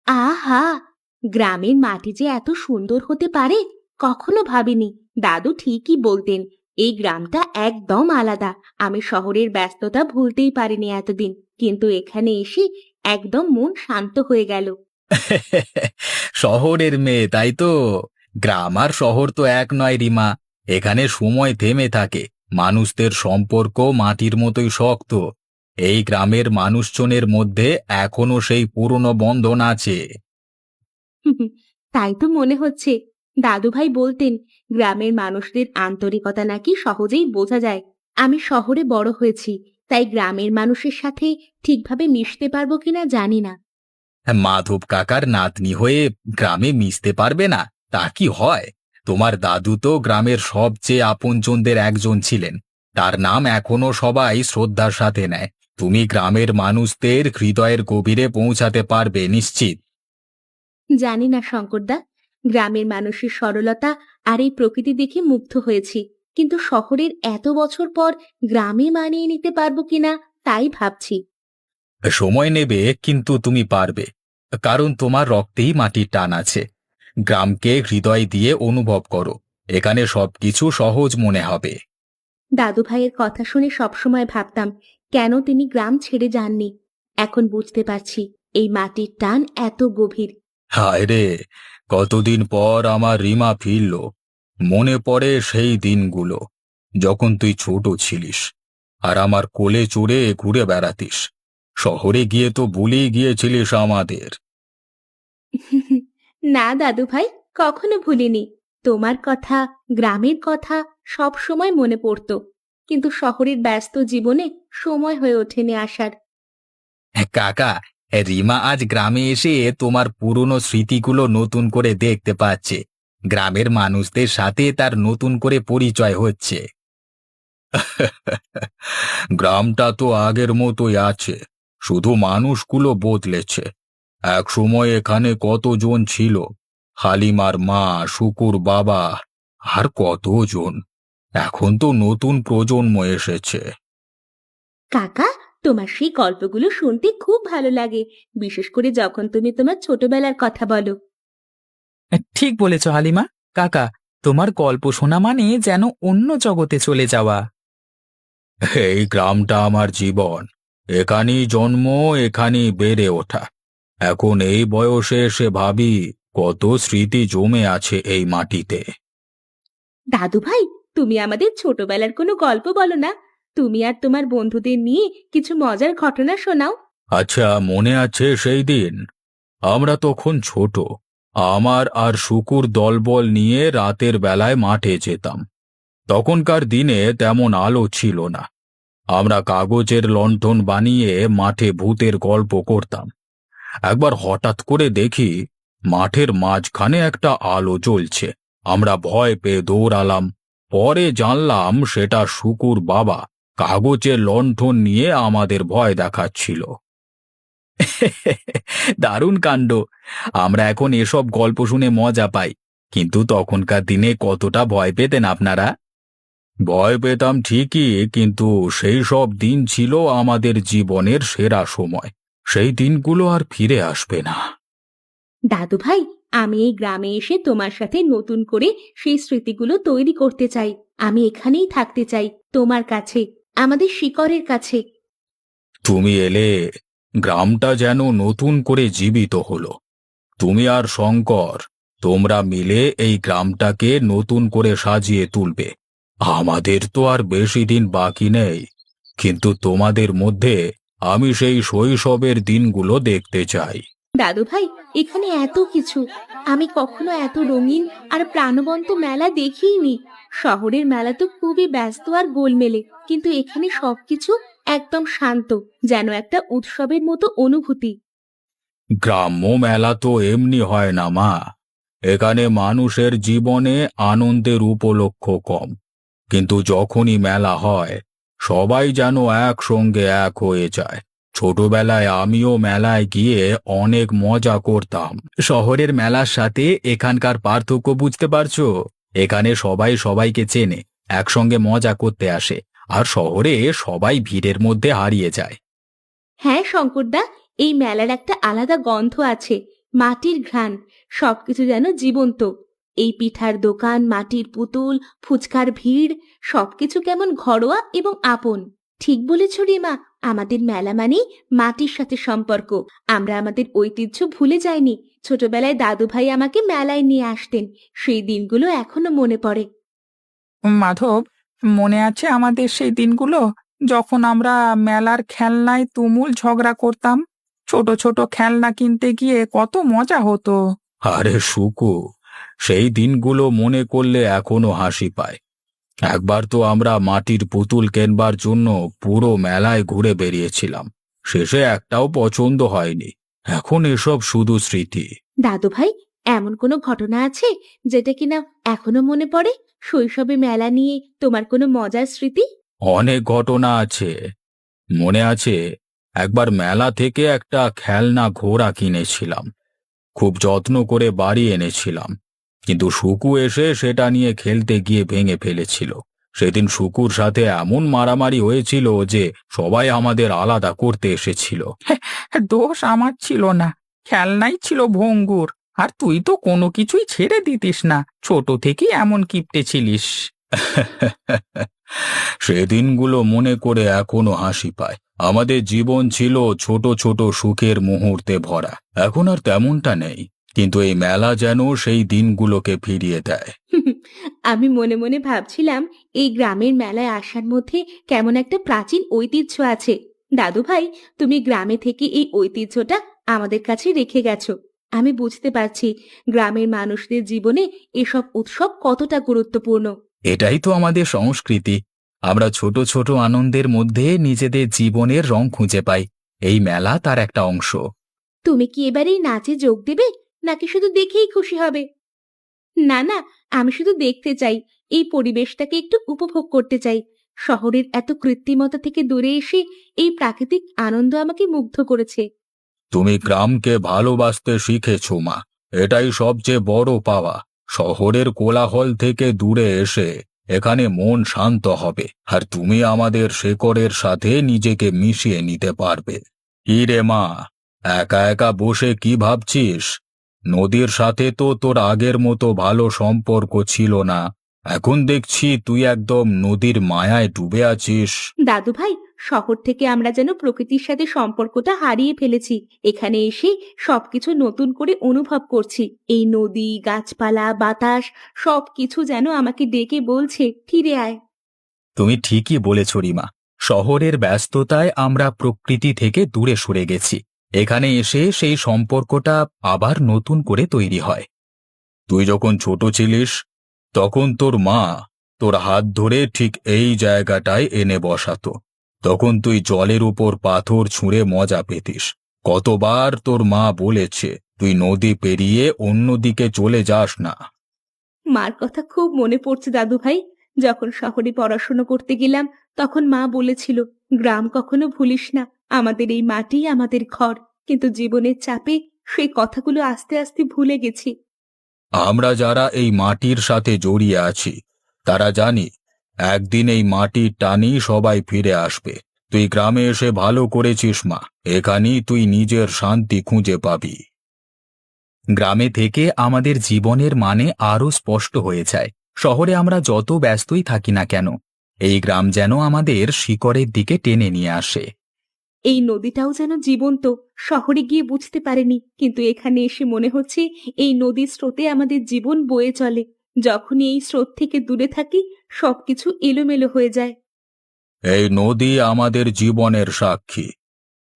আহা! গ্রামের মাটি যে এত সুন্দর হতে পারে কখনো ভাবিনি। দাদু ঠিকই বলতেন, এই গ্রামটা একদম আলাদা। আমি শহরের ব্যস্ততা ভুলতেই পারিনি এতদিন, কিন্তু এখানে এসে একদম মন শান্ত হয়ে গেল। শহরের মেয়ে তাই তো। গ্রাম আর শহর তো এক নয় রিমা। এখানে সময় থেমে থাকে, মানুষদের সম্পর্ক মাটির মতোই শক্ত। এই গ্রামের মানুষজনের মধ্যে এখনো সেই পুরনো বন্ধন আছে। তাই তো মনে হচ্ছে। দাদু ভাই বলতেন, গ্রামের মানুষদের আন্তরিকতা নাকি সহজেই বোঝা যায়। আমি শহরে বড় হয়েছি, তাই গ্রামের মানুষের সাথে ঠিকভাবে মিশতে পারবো কিনা জানি না। মাধব কাকার নাতনি হয়ে গ্রামে মিশতে পারবে না তা কি হয়? তোমার দাদু তো গ্রামের সবচেয়ে আপনজনদের একজন ছিলেন। তার নাম এখনো সবাই শ্রদ্ধার সাথে নেয়। তুমি গ্রামের মানুষদের হৃদয়ের গভীরে পৌঁছাতে পারবে নিশ্চিত। জানি না শঙ্করদা, গ্রামের মানুষের সরলতা আর এই প্রকৃতি দেখে মুগ্ধ হয়েছি, কিন্তু শহরের এত বছর পর গ্রামে মানিয়ে নিতে পারবো কিনা তাই ভাবছি। সময় নেবে, কিন্তু তুমি পারবে। কারণ তোমার রক্তেই মাটির টান আছে। গ্রামকে হৃদয় দিয়ে অনুভব করো, এখানে সবকিছু সহজ মনে হবে। দাদু ভাইয়ের কথা শুনে সবসময় ভাবতাম কেন তিনি গ্রাম ছেড়ে যাননি। এখন বুঝতে পারছি এই মাটির টান এত গভীর। হায় রে, কতদিন পর আমার রিমা ফিরল। মনে পড়ে সেই দিনগুলো, যখন তুই ছোট ছিলিস আর আমার কোলে চড়ে ঘুরে বেড়াতিস। শহরে গিয়ে তো ভুলেই গিয়েছিলিস আমাদের। না দাদু ভাই, কখনো ভুলিনি। তোমার কথা, গ্রামের কথা সব সময় মনে পড়তো, কিন্তু শহরের ব্যস্ত জীবনে সময় হয়ে ওঠেনি আসার। কাকা, রিমা আজ গ্রামে এসে তোমার পুরনো স্মৃতিগুলো নতুন করে দেখতে পাচ্ছে। গ্রামের মানুষদের সাথে তার নতুন করে পরিচয় হচ্ছে। গ্রামটা তো আগের মতোই আছে, শুধু মানুষগুলো বদলেছে। এক সময় এখানে কতজন ছিল, হালিমার মা, শুকুর বাবা, আর কতজন। এখন তো নতুন প্রজন্ম এসেছে। কাকা, তোমার সেই গল্পগুলো শুনতে খুব ভালো লাগে, বিশেষ করে যখন তুমি তোমার ছোটবেলার কথা বলো। ঠিক বলেছ হালিমা। কাকা, তোমার গল্প শোনা মানে যেন অন্য জগতে চলে যাওয়া। এই গ্রামটা আমার জীবন, এখানেই জন্ম, এখানেই বেড়ে ওঠা। এখন এই বয়সে এসে ভাবি কত স্মৃতি জমে আছে এই মাটিতে। দাদু ভাই, তুমি আমাদের ছোটবেলার কোনো গল্প বলো না। তুমি আর তোমার বন্ধুদের নিয়ে কিছু মজার ঘটনা শোনাও। আচ্ছা, মনে আছে সেই দিন? আমরা তখন ছোট। আমার আর শুকুর দলবল নিয়ে রাতের বেলায় মাঠে যেতাম। তখনকার দিনে তেমন আলো ছিল না। আমরা কাগজের লণ্ঠন বানিয়ে মাঠে ভূতের গল্প করতাম। একবার হঠাৎ করে দেখি মাঠের মাঝখানে একটা আলো জ্বলছে। আমরা ভয় পেয়ে দৌড়ালাম। পরে জানলাম সেটা শুকুর বাবা কাগজের লণ্ঠন নিয়ে আমাদের ভয় দেখাচ্ছিল। দারুণ কাণ্ড। আমরা এখন এসব গল্প শুনে মজা পাই, কিন্তু তখনকার দিনে কতটা ভয় পেতেন আপনারা? ভয় পেতাম ঠিকই, কিন্তু সেই সব দিন ছিল আমাদের জীবনের সেরা সময়। সেই দিনগুলো আর ফিরে আসবে না। দাদু ভাই, আমি এই গ্রামে এসে তোমার সাথে নতুন করে সেই স্মৃতিগুলো তৈরি করতে চাই। আমি এখানেই থাকতে চাই, তোমার কাছে, আমাদের শিকড়ের কাছে। তুমি এলে গ্রামটা যেন নতুন করে জীবিত হলো। তুমি আর শঙ্কর, তোমরা মিলে এই গ্রামটাকে নতুন করে সাজিয়ে তুলবে। আমাদের তো আর বেশি দিন বাকি নেই, কিন্তু তোমাদের মধ্যে আমি সেই শৈশবের দিনগুলো দেখতে চাই। দাদু ভাই, এখানে এত কিছু, আমি কখনো এত রঙিন আর প্রাণবন্ত মেলা দেখিনি। শহরের মেলা তো খুবই ব্যস্ত আর গোলমেলে, কিন্তু এখানে সবকিছু একদম শান্ত, যেন একটা উৎসবের মতো অনুভূতি। গ্রাম্য মেলা তো এমনি হয় না মা। এখানে মানুষের জীবনে আনন্দের উপলক্ষ কম, কিন্তু যখনই মেলা হয় সবাই যেন একসঙ্গে এক হয়ে যায়। ছোটবেলায় আমিও মেলায় গিয়ে অনেক মজা করতাম। শহরের মেলার সাথে এখানকার পার্থক্য বুঝতে পারছো? এখানে সবাই সবাইকে চেনে, একসঙ্গে মজা করতে আসে, আর শহরে সবাই ভিড়ের মধ্যে হারিয়ে যায়। হ্যাঁ শঙ্করদা, এই মেলার একটা আলাদা গন্ধ আছে। মাটির ঘ্রাণ, সবকিছু যেন জীবন্ত। এই পিঠার দোকান, মাটির পুতুল, ফুচকার ভিড়, সবকিছু কেমন ঘরোয়া এবং আপন। ঠিক বলেছ রিমা, আমাদের মেলা মানেই মাটির সাথে সম্পর্ক। আমরা আমাদের ঐতিহ্য ভুলে যাইনি। ছোটবেলায় দাদু ভাই আমাকে মেলায় নিয়ে আসতেন, সেই দিনগুলো এখনো মনে পড়ে। মাধব, মনে আছে আমাদের সেই দিনগুলো যখন আমরা মেলার খেলনায় তুমুল ঝগড়া করতাম? ছোট ছোট খেলনা কিনতে গিয়ে কত মজা হতো। আরে সুকু, সেই দিনগুলো মনে করলে এখনো হাসি পায়। একবার তো আমরা মাটির পুতুল কেনবার জন্য পুরো মেলায় ঘুরে বেরিয়েছিলাম, শেষে একটাও পছন্দ হয়নি। এখন এসব শুধু স্মৃতি। দাদু ভাই, এমন কোনো ঘটনা আছে যেটা কিনা এখনো মনে পড়ে? শৈশবে মেলা নিয়ে তোমার কোনো মজার স্মৃতি? অনেক ঘটনা আছে। মনে আছে, একবার মেলা থেকে একটা খেলনা ঘোড়া কিনেছিলাম, খুব যত্ন করে বাড়ি এনেছিলাম, কিন্তু শুকু এসে সেটা নিয়ে খেলতে গিয়ে ভেঙে ফেলেছিল। সেদিন শুকুর সাথে এমন মারামারি হয়েছিল যে সবাই আমাদের আলাদা করতে এসেছিল। দোষ আমার ছিল না, খেলনাই ছিল ভঙ্গুর। আর তুই তো কোনো কিছুই ছেড়ে দিতিস না, ছোট থেকেই এমন কিপটে ছিলিস। সেদিনগুলো মনে করে এখনো হাসি পায়। আমাদের জীবন ছিল ছোট ছোট সুখের মুহূর্তে ভরা। এখন আর তেমনটা নেই, কিন্তু এই মেলা যেন সেই দিনগুলোকে ফিরিয়ে দেয়। আমি মনে মনে ভাবছিলাম, এই গ্রামের মেলায় আসার মধ্যে কেমন একটা প্রাচীন ঐতিহ্য আছে। দাদু ভাই, তুমি গ্রামে থেকে এই ঐতিহ্যটা আমাদের কাছে রেখে গেছো। আমি বুঝতে পারছি গ্রামের মানুষদের জীবনে এসব উৎসব কতটা গুরুত্বপূর্ণ। এটাই তো আমাদের সংস্কৃতি। আমরা ছোট ছোট আনন্দের মধ্যে নিজেদের জীবনের রং খুঁজে পাই। এই মেলা তার একটা অংশ। তুমি কি এবার এই নাচে যোগ দেবে, নাকি শুধু দেখেই খুশি হবে? না না, আমি শুধু দেখতে চাই, এই পরিবেশটাকে একটু উপভোগ করতে চাই। শহরের এত কৃত্রিমতা থেকে দূরে এসে এই প্রাকৃতিক আনন্দ আমাকে মুগ্ধ করেছে। তুমি গ্রামকে ভালোবাসতে শিখেছো মা, এটাই সবচেয়ে বড় পাওয়া। শহরের কোলাহল থেকে দূরে এসে এখানে মন শান্ত হবে, আর তুমি আমাদের শেকড়ের সাথে নিজেকে মিশিয়ে নিতে পারবে। কি রে মা, একা একা বসে কি ভাবছিস? নদীর সাথে তো তোর আগের মতো ভালো সম্পর্ক ছিল না, এখন দেখছি তুই একদম নদীর মায়ায় ডুবে আছিস। দাদু ভাই, শহর থেকে আমরা যেন প্রকৃতির সাথে সম্পর্কটা হারিয়ে ফেলেছি। এখানে এসে সবকিছু নতুন করে অনুভব করছি। এই নদী, গাছপালা, বাতাস, সবকিছু যেন আমাকে ডেকে বলছে, ফিরে আয়। তুমি ঠিকই বলেছ রিমা, শহরের ব্যস্ততায় আমরা প্রকৃতি থেকে দূরে সরে গেছি। এখানে এসে সেই সম্পর্কটা আবার নতুন করে তৈরি হয়। তুই যখন ছোট ছিলিস, তখন তোর মা তোর হাত ধরে ঠিক এই জায়গাটায় এনে বসাতো। তখন তুই জলের উপর পাথর ছুঁড়ে মজা পেতিস। কতবার তোর মা বলেছে তুই নদী পেরিয়ে অন্যদিকে চলে যাস না। মার কথা খুব মনে পড়ছে দাদু ভাই। যখন শহরে পড়াশোনা করতে গেলাম, তখন মা বলেছিল, গ্রাম কখনো ভুলিস না, আমাদের এই মাটি আমাদের ঘর। কিন্তু জীবনের চাপে সেই কথাগুলো আস্তে আস্তে ভুলে গেছি। আমরা যারা এই মাটির সাথে জড়িয়ে আছি তারা জানি একদিন এই মাটির টানি সবাই ফিরে আসবে। তুই গ্রামে এসে ভালো করেছিস মা, এখানেই তুই নিজের শান্তি খুঁজে পাবি। গ্রামে থেকে আমাদের জীবনের মানে আরও স্পষ্ট হয়ে যায়। শহরে আমরা যত ব্যস্তই থাকি না কেন, এই গ্রাম যেন আমাদের শিকড়ের দিকে টেনে নিয়ে আসে। এই নদীটাও যেন জীবন্ত। শহরে গিয়ে বুঝতে পারিনি, কিন্তু এখানে এসে মনে হচ্ছে এই নদীর স্রোতে আমাদের জীবন বয়ে চলে। যখনই এই স্রোত থেকে দূরে থাকি, সবকিছু এলোমেলো হয়ে যায়। এই নদী আমাদের জীবনের সাক্ষী।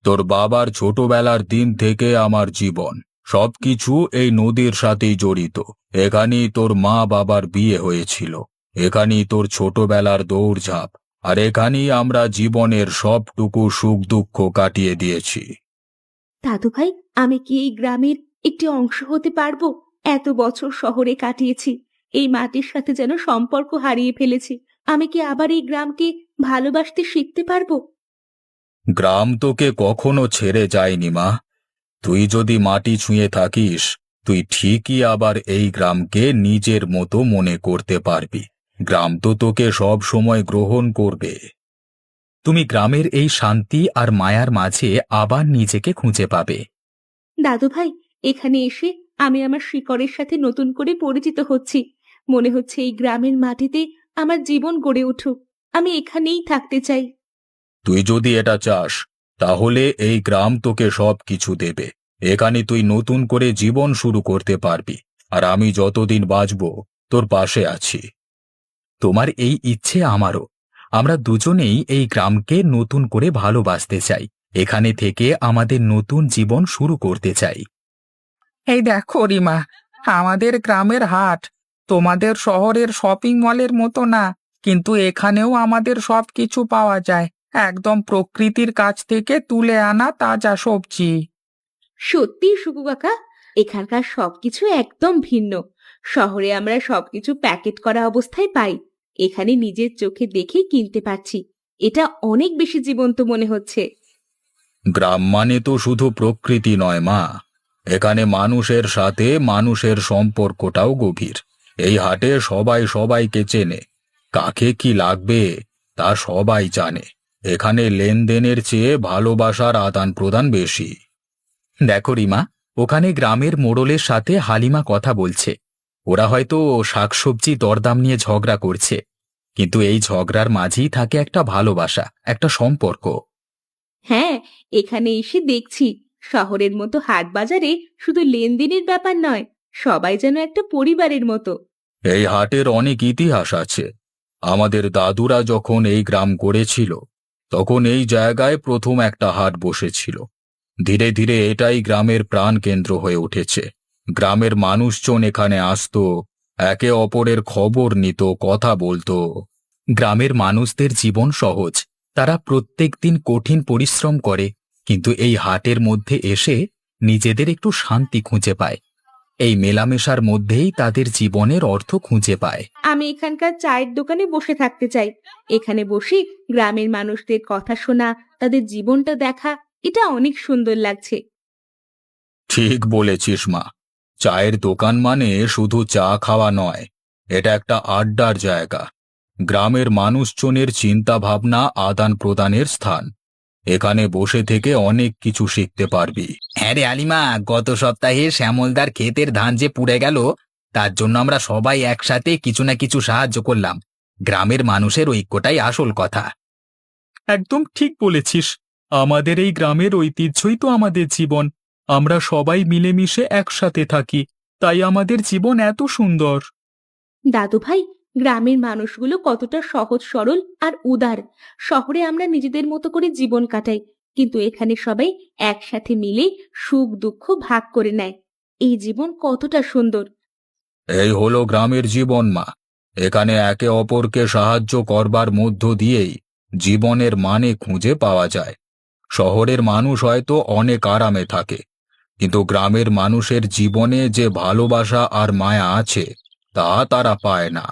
তোর বাবার ছোটবেলার দিন থেকে আমার জীবন সবকিছু এই নদীর সাথেই জড়িত। এখানেই তোর মা বাবার বিয়ে হয়েছিল, এখানেই তোর ছোটবেলার দৌড়ঝাঁপ, আর এখানেই আমরা জীবনের সবটুকু সুখ দুঃখ কাটিয়ে দিয়েছি। দাদু ভাই, আমি কি এই গ্রামের একটি অংশ হতে পারবো? এত বছর শহরে কাটিয়েছি, এই মাটির সাথে যেন সম্পর্ক হারিয়ে ফেলেছি। আমি কি আবার এই গ্রামকে ভালোবাসতে শিখতে পারবো? গ্রাম তোকে কখনো ছেড়ে যায়নি মা। তুই যদি মাটি ছুঁয়ে থাকিস, তুই ঠিকই আবার এই গ্রামকে নিজের মতো মনে করতে পারবি। গ্রাম তো তোকে সব সময় গ্রহণ করবে। তুমি গ্রামের এই শান্তি আর মায়ার মাঝে আবার নিজেকে খুঁজে পাবে। দাদু ভাই, এখানে এসে আমি আমার শিকড়ের সাথে নতুন করে পরিচিত হচ্ছি। মনে হচ্ছে এই গ্রামের মাটিতে আমার জীবন গড়ে উঠুক। আমি এখানেই থাকতে চাই। তুই যদি এটা চাস তাহলে এই গ্রাম তোকে সব কিছু দেবে। এখানে তুই নতুন করে জীবন শুরু করতে পারবি, আর আমি যতদিন বাঁচব তোর পাশে আছি। তোমার এই ইচ্ছে আমারও। আমরা দুজনেই এই গ্রামকে নতুন করে ভালোবাসতে চাই, এখানে থেকে আমাদের নতুন জীবন শুরু করতে চাই। এই দেখো রিমা, আমাদের গ্রামের হাট তোমাদের শহরের শপিং মলের মতো না, কিন্তু এখানেও আমাদের সব কিছু পাওয়া যায়, একদম প্রকৃতির কাছ থেকে তুলে আনা তাজা সবজি। সত্যি সুকু কাকা, এখানকার সবকিছু একদম ভিন্ন। শহরে আমরা সবকিছু প্যাকেট করা অবস্থায় পাই, এখানে নিজের চোখে দেখে কিনতে পারছি। এটা অনেক বেশি জীবন্ত মনে হচ্ছে। গ্রাম মানে তো শুধু প্রকৃতি নয় মা, এখানে মানুষের সাথে মানুষের সম্পর্কটাও গভীর। এই হাটে সবাই সবাইকে চেনে, কাকে কি লাগবে তা সবাই জানে। এখানে লেনদেনের চেয়ে ভালোবাসার আদান প্রদান বেশি। দেখো রিমা, ওখানে গ্রামের মোড়লের সাথে হালিমা কথা বলছে। ওরা হয়তো শাকসবজি দরদাম নিয়ে ঝগড়া করছে, কিন্তু এই ঝগড়ার মাঝেই থাকে একটা ভালোবাসা, একটা সম্পর্ক। হ্যাঁ, এখানে এসে দেখছি শহরের মতো হাট বাজারে শুধু লেনদেনের ব্যাপার নয়, সবাই যেন একটা পরিবারের মতো। এই হাটের অনেক ইতিহাস আছে। আমাদের দাদুরা যখন এই গ্রাম গড়েছিল তখন এই জায়গায় প্রথম একটা হাট বসেছিল। ধীরে ধীরে এটাই গ্রামের প্রাণকেন্দ্র হয়ে উঠেছে। গ্রামের মানুষজন এখানে আসতো, একে অপরের খবর নিত, কথা বলতো। গ্রামের মানুষদের জীবন সহজ, তারা প্রত্যেকদিন কঠিন পরিশ্রম করে, কিন্তু এই হাটের মধ্যে এসে নিজেদের একটু শান্তি খুঁজে পায়। এই মেলামেশার মধ্যেই তাদের জীবনের অর্থ খুঁজে পায়। আমি এখানকার চায়ের দোকানে বসে থাকতে চাই। এখানে বসে গ্রামের মানুষদের কথা শোনা, তাদের জীবনটা দেখা, এটা অনেক সুন্দর লাগছে। ঠিক বলেছিস মা, চায়ের দোকান মানে শুধু চা খাওয়া নয়, এটা একটা আড্ডার জায়গা, গ্রামের মানুষজনের চিন্তা ভাবনা আদান প্রদানের স্থান। এখানে বসে থেকে অনেক কিছু শিখতে পারবি। হ্যাঁ রে আলিমা, গত সপ্তাহে শ্যামলদার ক্ষেতের ধান যে পুড়ে গেল, তার জন্য আমরা সবাই একসাথে কিছু না কিছু সাহায্য করলাম। গ্রামের মানুষের ঐক্যটাই আসল কথা। একদম ঠিক বলেছিস, আমাদের এই গ্রামের ঐতিহ্যই তো আমাদের জীবন। আমরা সবাই মিলেমিশে একসাথে থাকি, তাই আমাদের জীবন এত সুন্দর। দাদু ভাই, গ্রামের মানুষগুলো কতটা সহজ সরল আর উদার। শহরে আমরা নিজেদের মতো করে জীবন কাটাই, কিন্তু এখানে সবাই একসাথে মিলে সুখ দুঃখ ভাগ করে নেয়। এই জীবন কতটা সুন্দর। এই হলো গ্রামের জীবন মা, এখানে একে অপরকে সাহায্য করবার মধ্য দিয়েই জীবনের মানে খুঁজে পাওয়া যায়। শহরের মানুষ হয়তো অনেক আরামে থাকে, কিন্তু গ্রামের মানুষের জীবনে যে ভালোবাসা আর মায়া আছে তা তারা পায় না।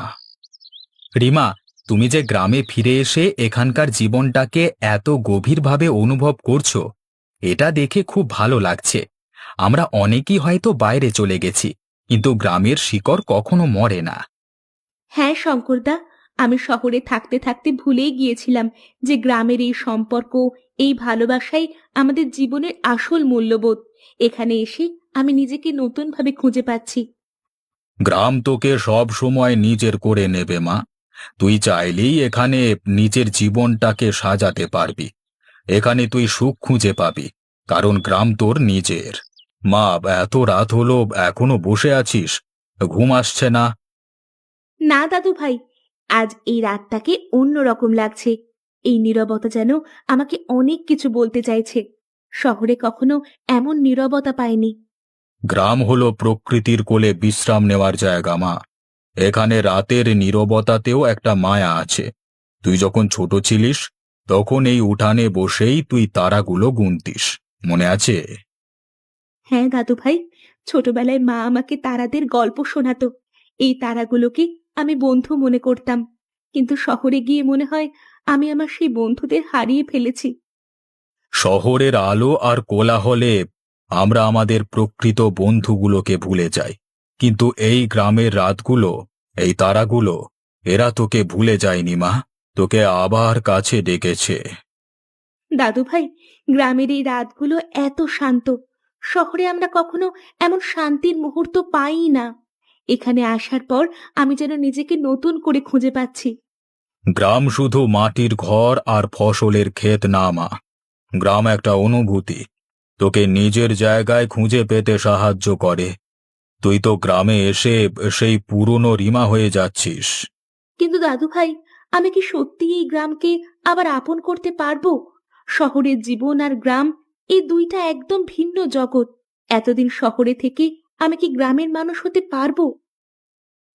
রিমা, তুমি যে গ্রামে ফিরে এসে এখানকার জীবনটাকে এত গভীরভাবে অনুভব করছো, এটা দেখে খুব ভালো লাগছে। আমরা অনেকেই হয়তো বাইরে চলে গেছি, কিন্তু গ্রামের শিকড় কখনো মরে না। হ্যাঁ শঙ্করদা, আমি শহরে থাকতে থাকতে ভুলেই গিয়েছিলাম যে গ্রামের এই সম্পর্ক, এই ভালোবাসাই আমাদের জীবনের আসল মূল্যবোধ। এখানে এসে আমি নিজেকে নতুনভাবে খুঁজে পাচ্ছি। গ্রাম তোকে সব সময় নিজের করে নেবে মা, তুই চাইলেই এখানে নিজের জীবনটাকে সাজাতে পারবি। এখানে তুই সুখ খুঁজে পাবি, কারণ গ্রাম তোর নিজের। মা, এত রাত হলো এখনো বসে আছিস, ঘুম আসছে না? না দাদু ভাই, আজ এই রাতটাকে অন্যরকম লাগছে। এই নীরবতা যেন আমাকে অনেক কিছু বলতে চাইছে। শহরে কখনো এমন নীরবতা পাইনি। গ্রাম হলো প্রকৃতির কোলে বিশ্রাম নেওয়ার জায়গা মা। এখানে রাতের নীরবতাতেও একটা মায়া আছে। তুই যখন ছোট ছিলিস তখন এই উঠানে বসেই তুই তারাগুলো গুনতিস, মনে আছে? হ্যাঁ দাদু ভাই, ছোটবেলায় মা আমাকে তারাদের গল্প শোনাতো। এই তারাগুলোকে আমি বন্ধু মনে করতাম, কিন্তু শহরে গিয়ে মনে হয় আমি আমার সেই বন্ধুদের হারিয়ে ফেলেছি। শহরের আলো আর কোলাহলে আমরা আমাদের প্রকৃত বন্ধুগুলোকে ভুলে যাই, কিন্তু এই গ্রামের রাতগুলো, এই তারাগুলো, এরা তোকে ভুলে যায়নি মা, তোকে আবার কাছে ডেকেছে। দাদু ভাই, গ্রামের এই রাতগুলো এত শান্ত। শহরে আমরা কখনো এমন শান্তির মুহূর্ত পাই না। এখানে আসার পর আমি যেন নিজেকে নতুন করে খুঁজে পাচ্ছি। গ্রাম শুধু মাটির ঘর আর ফসলের ক্ষেত না মা, গ্রাম একটা অনুভূতি, তোকে নিজের জায়গায় খুঁজে পেতে সাহায্য করে। তুই তো গ্রামে এসে সেই পুরনো রিমা হয়ে যাচ্ছিস। কিন্তু দাদু ভাই, আমি কি সত্যি এই গ্রামকে আবার আপন করতে পারবো? শহরের জীবন আর গ্রাম, এই দুইটা একদম ভিন্ন জগৎ। এতদিন শহরে থেকে আমি কি গ্রামের মানুষ হতে পারবো?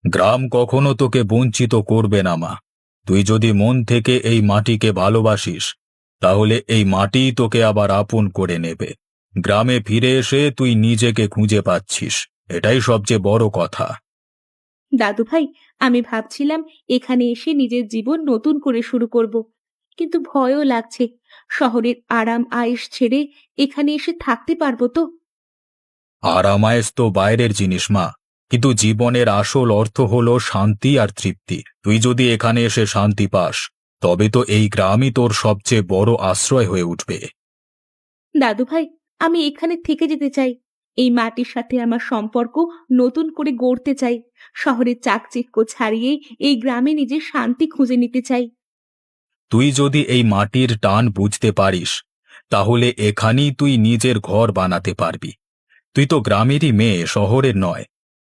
গ্রাম কখনো তোকে বঞ্চিত করবে না মা। তুই যদি মন থেকে এই মাটিকে ভালোবাসিস, তাহলে এই মাটি তোকে আবার আপন করে নেবে। গ্রামে ফিরে এসে তুই নিজেকে খুঁজে পাচ্ছিস, এটাই সবচেয়ে বড় কথা। দাদু ভাই, আমি ভাবছিলাম এখানে এসে নিজের জীবন নতুন করে শুরু করব, কিন্তু ভয়ও লাগছে। শহরের আরাম আয়েশ ছেড়ে এখানে এসে থাকতে পারবো তো? আরামায়েশ তো বাইরের জিনিস মা, কিন্তু জীবনের আসল অর্থ হলো শান্তি আর তৃপ্তি। তুই যদি এখানে এসে শান্তি পাস, তবে তো এই গ্রামই তোর সবচেয়ে বড় আশ্রয় হয়ে উঠবে। দাদু ভাই, আমি এখানে থেকে যেতে চাই। এই মাটির সাথে আমার সম্পর্ক নতুন করে গড়তে চাই। শহরের চাকচিক্য ছাড়িয়ে এই গ্রামে নিজের শান্তি খুঁজে নিতে চাই। তুই যদি এই মাটির টান বুঝতে পারিস, তাহলে এখানেই তুই নিজের ঘর বানাতে পারবি। তুই তো গ্রামেরই মেয়ে, শহরের নয়।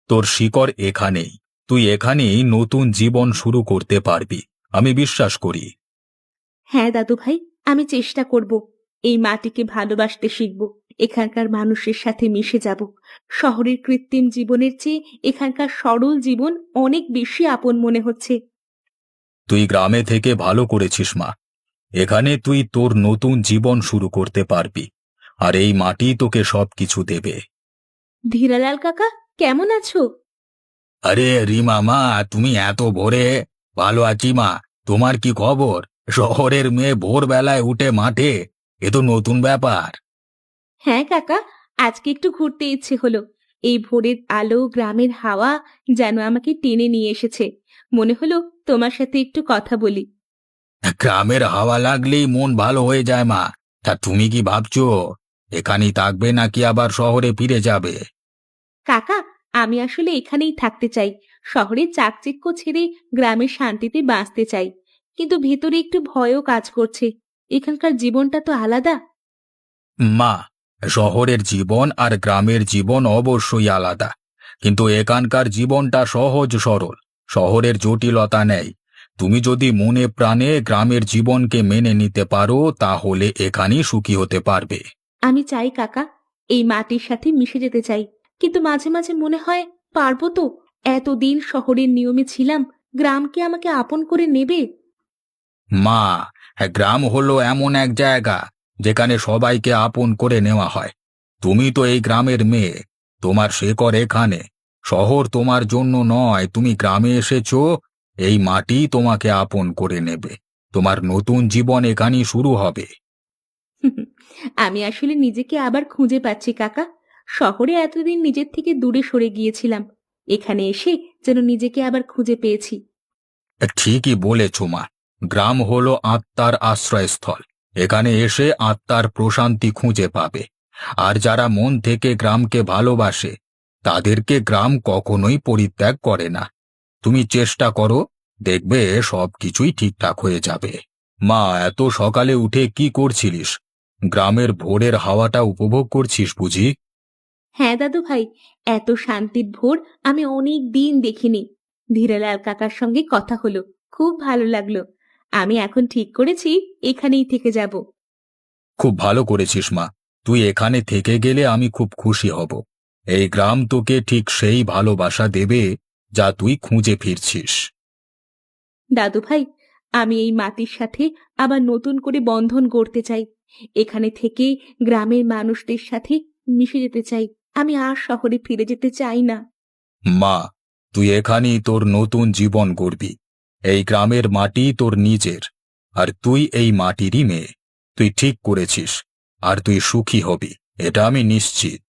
তোর শিকড় এখানেই, তুই এখানেই নতুন জীবন শুরু করতে পারবি, আমি বিশ্বাস করি। হ্যাঁ দাদু ভাই, আমি চেষ্টা করব। এই মাটিকে ভালোবাসতে শিখব, এখানকার মানুষের সাথে মিশে যাব। শহরের কৃত্রিম জীবনের চেয়ে এখানকার সরল জীবন অনেক বেশি আপন মনে হচ্ছে। তুই গ্রামে থেকে ভালো করেছিস মা। এখানে তুই তোর নতুন জীবন শুরু করতে পারবি, আর এই মাটি তোকে সবকিছু দেবে। ধীরালাল কাকা, কেমন আছো? আরে রিমা মা, তুমি এত ভোরে? ভালো আছি মা। তোমার কি খবর? শহরের মেয়ে ভোরবেলায় উঠে মাঠে, এ তো নতুন ব্যাপার। হ্যাঁ কাকা, আজকে একটু ঘুরতে ইচ্ছে হলো। এই ভোরের আলো, গ্রামের হাওয়া যেন আমাকে টেনে নিয়ে এসেছে। মনে হলো তোমার সাথে একটু কথা বলি। গ্রামের হাওয়া লাগলেই মন ভালো হয়ে যায় মা। তা তুমি কি ভাবছো, এখানেই থাকবে নাকি আবার শহরে ফিরে যাবে? কাকা, আমি আসলে এখানেই থাকতে চাই। শহরের চাকচিক্য ছেড়ে গ্রামের শান্তিতে বাঁচতে চাই। কিন্তু ভেতরে একটু ভয়ও কাজ করছে। এখানকার জীবনটা তো আলাদা। মা, শহরের জীবন আর গ্রামের জীবন অবশ্যই আলাদা, কিন্তু এখানকার জীবনটা সহজ সরল। শহরের জটিলতা নেই। তুমি যদি মনে প্রাণে গ্রামের জীবনকে মেনে নিতে পারো, তাহলে এখানেই সুখী হতে পারবে। আমি চাই কাকা, এই মাটির সাথে মিশে যেতে চাই। কিন্তু মাঝে মাঝে মনে হয়, পারবো তো? এতদিন শহরের নিয়মে ছিলাম, গ্রাম কি আমাকে আপন করে নেবে? মা, গ্রাম হলো এমন এক জায়গা যেখানে সবাইকে আপন করে নেওয়া হয়। তুমি তো এই গ্রামের মেয়ে, তোমার শেকড় এখানে। শহর তোমার জন্য নয়, তুমি গ্রামে এসেছো, এই মাটি তোমাকে আপন করে নেবে। তোমার নতুন জীবন এখানেই শুরু হবে। আমি আসলে নিজেকে আবার খুঁজে পাচ্ছি কাকা। শহরে এতদিন নিজের থেকে দূরে সরে গিয়েছিলাম। এখানে এসে যেন নিজেকে আবার খুঁজে পেয়েছি। ঠিকই বলেছ মা। গ্রাম হলো আত্মার আশ্রয়স্থল। এখানে এসে আত্মার প্রশান্তি খুঁজে পাবে। আর যারা মন থেকে গ্রামকে ভালোবাসে, তাদেরকে গ্রাম কখনোই পরিত্যাগ করে না। তুমি চেষ্টা করো, দেখবে সবকিছুই ঠিকঠাক হয়ে যাবে। মা, এত সকালে উঠে কি করছিলিস? গ্রামের ভোরের হাওয়াটা উপভোগ করছিস বুঝি? হ্যাঁ দাদু ভাই, এত শান্তির ভোর আমি অনেক দিন দেখিনি। ধীরালাল কাকার সঙ্গে কথা হলো, খুব ভালো লাগলো। আমি এখন ঠিক করেছি এখানেই থেকে যাব। খুব ভালো করেছিস মা। তুই এখানে থেকে গেলে আমি খুব খুশি হব। এই গ্রাম তোকে ঠিক সেই ভালোবাসা দেবে যা তুই খুঁজে ফিরছিস। দাদু ভাই, আমি এই মাটির সাথে আবার নতুন করে বন্ধন গড়তে চাই। এখানে থেকে গ্রামের মানুষদের সাথে মিশে যেতে চাই। আমি আর শহরে ফিরে যেতে চাই না। মা, তুই এখানেই তোর নতুন জীবন গড়বি। এই গ্রামের মাটি তোর নিজের, আর তুই এই মাটিরই মেয়ে। তুই ঠিক করেছিস, আর তুই সুখী হবি, এটা আমি নিশ্চিত।